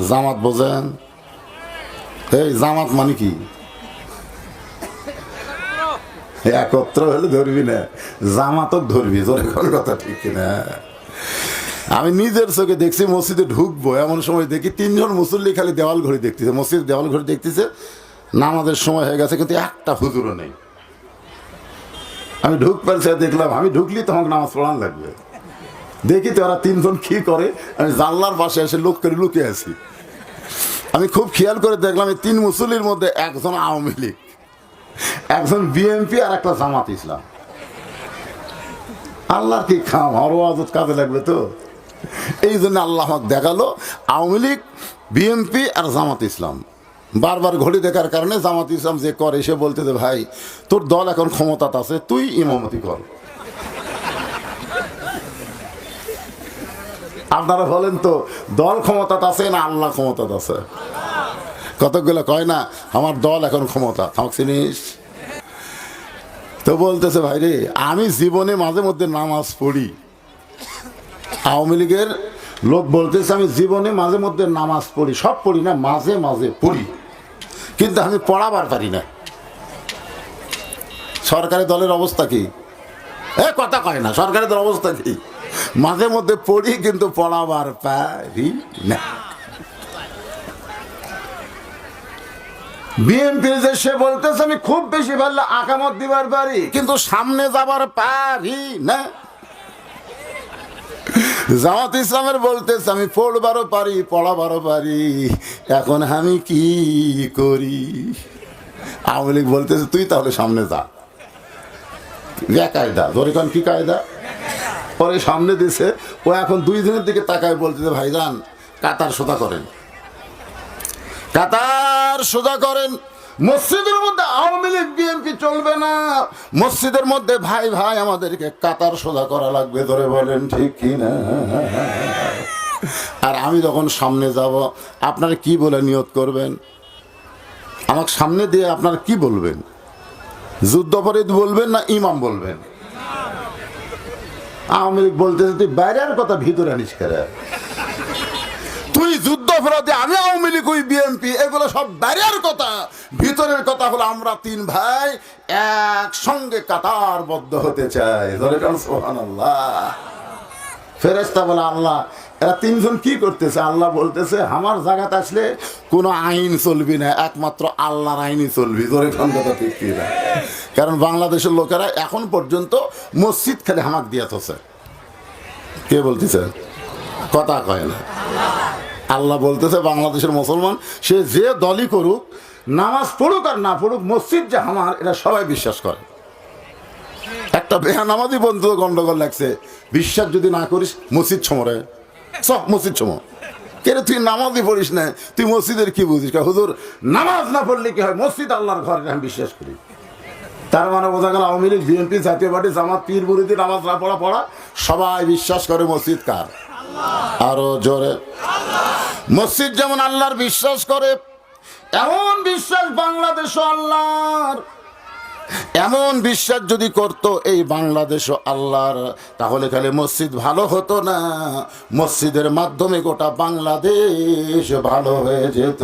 জামাত বোঝেন? এই জামাত মানে কি? একত্র হলে ধরবি না, জামাতও ধরবি। জোরে কোন কথা ঠিক কিনা? আমি নিজের চোখে দেখছি, মসজিদে ঢুকবো এমন সময় দেখি 3 জন মুসল্লি খালি দেওয়াল ঘড়ি দেখতেছে, মসজিদ দেওয়াল ঘড়ি দেখতেছে, নামাজের সময় হয়ে গেছে কিন্তু একটা হুজুরও নেই। আমি ঢুকতে দেখলাম, আমি ঢুকলি তো আমাকে নামাজ পড়ান লাগবে। দেখি তো ওরা 3 জন কি করে, আমি জানলার পাশে এসে লোক করে লুকিয়ে আছি। আমি খুব খেয়াল করে দেখলাম এই 3 মুসল্লির মধ্যে একজন আওয়ামী লীগ, একজন বিএনপি আর একটা জামাত ইসলাম। আল্লাহর কি খাম, আরো আজত কাজে লাগবে তো। এই জন্য আল্লাহ আমাকে দেখালো আওয়ামী লীগ, বিএনপি আর জামাত ইসলাম। বারবার ঘড়ি দেখার কারণে জামাত ইসলাম যে করে সে বলতে যে ভাই তোর দল এখন ক্ষমতাতে আছে, তুই ইমামতি কর। আপনারা বলেন তো দল ক্ষমতাতে আছে না আল্লাহ ক্ষমতাতে আছে? কতগুলো কয় না আমার দল এখন ক্ষমতা, আমাকে চিনিস? তো বলতেছে ভাই রে, আমি জীবনে মাঝে মধ্যে নামাজ পড়ি। আওয়ামী লীগের লোক বলতেছে আমি জীবনে মাঝে মধ্যে নামাজ পড়ি, সব পড়ি না, মাঝে মাঝে পড়ি, কিন্তু আমি পড়াবার পারি না। সরকারি দলের অবস্থা কি? কথা কয় না, সরকারি দলের অবস্থা কি? মাঝে মধ্যে পড়ি কিন্তু পড়াবার পারি না। বিএনপি যে সে বলতেছে আমি খুব বেশি ভালো আকামত দিবার পারি কিন্তু সামনে যাবার পারি না। জামাত ইসলামের বলতেছে আমি পড়বারও পারি পড়াবারও পারি, এখন আমি কি করি? আওয়ামী লীগ বলতেছে তুই তাহলে সামনে যা। কায়দা ধরে কারণ কি কায়দা? পরে সামনে দিছে, ও এখন 2 দিনের দিকে তাকায় বলতেছে ভাইজান কাতার সোজা করেন, কাতার সোজা করেন। মসজিদের মধ্যে আওয়ামী লীগ বিএনপি চলবে না, মসজিদের মধ্যে ভাই ভাই আমাদেরকে কাতার সোজা করা লাগবে। ধরে বলেন ঠিক কিনা? আর আমি যখন সামনে যাব আপনারা কি বলে নিয়ত করবেন? আমাকে সামনে দিয়ে আপনারা কি বলবেন? যুদ্ধাপরাধ বলবেন না ইমাম বলবেন? আওয়ামী লীগ বলতেছে তুই বাইরের কথা ভিতরে আনিস কেন? তুই যুদ্ধাপরাধী, আমি আওয়ামী লীগ, ওই বিএনপি, এগুলো সব বাইরের কথা। ভিতরের কথা হলো আমরা 3 ভাই একসঙ্গে কাতারবদ্ধ হতে চাই। সুবহানাল্লাহ। ফেরেশতা বলে আল্লাহ এরা 3 জন কি করতেছে? আল্লাহ বলতেছে আমার জায়গাতে আসলে কোনো আইন চলবি না, একমাত্র আল্লাহর আইনই চলবি। ধরে কথা ঠিক কি না? কারণ বাংলাদেশের লোকেরা এখন পর্যন্ত মসজিদ খেলে হামাক দিয়া থসে। কে বলতেছে? কথা কয় না। আল্লাহ বলতেছে বাংলাদেশের মুসলমান সে যে দলই করুক, নামাজ পড়ুক আর না পড়ুক, মসজিদ যে আমার এটা সবাই বিশ্বাস করে। একটা বেনামাজি বন্ধু গন্ডগোল লাগছে, বিশ্বাস যদি না করিস মসজিদ ছমরে সব মসজিদ ছম। কে রে তুই নামাজই পড়িস না, তুই মসজিদের কি বুঝিস? হুজুর নামাজ না পড়লে কি হয়? মসজিদ আল্লাহর ঘর, আমি বিশ্বাস করি। তার মানে বোঝা গেল আওয়ামী লীগ বিএনপি জাতীয় পার্টি জামাত পীর মুরিদি নামাজ না পড়া সবাই বিশ্বাস করে মসজিদ কার? আরো জোরে। মসজিদ যেমন আল্লাহর বিশ্বাস করে, এমন বিশ্বাস বাংলাদেশ আল্লাহর। এমন বিশ্বাস যদি করত এই বাংলাদেশ আল্লাহর, তাহলে খালি মসজিদ ভালো হতো না, মসজিদের মাধ্যমে গোটা বাংলাদেশ ভালো হয়ে যেত।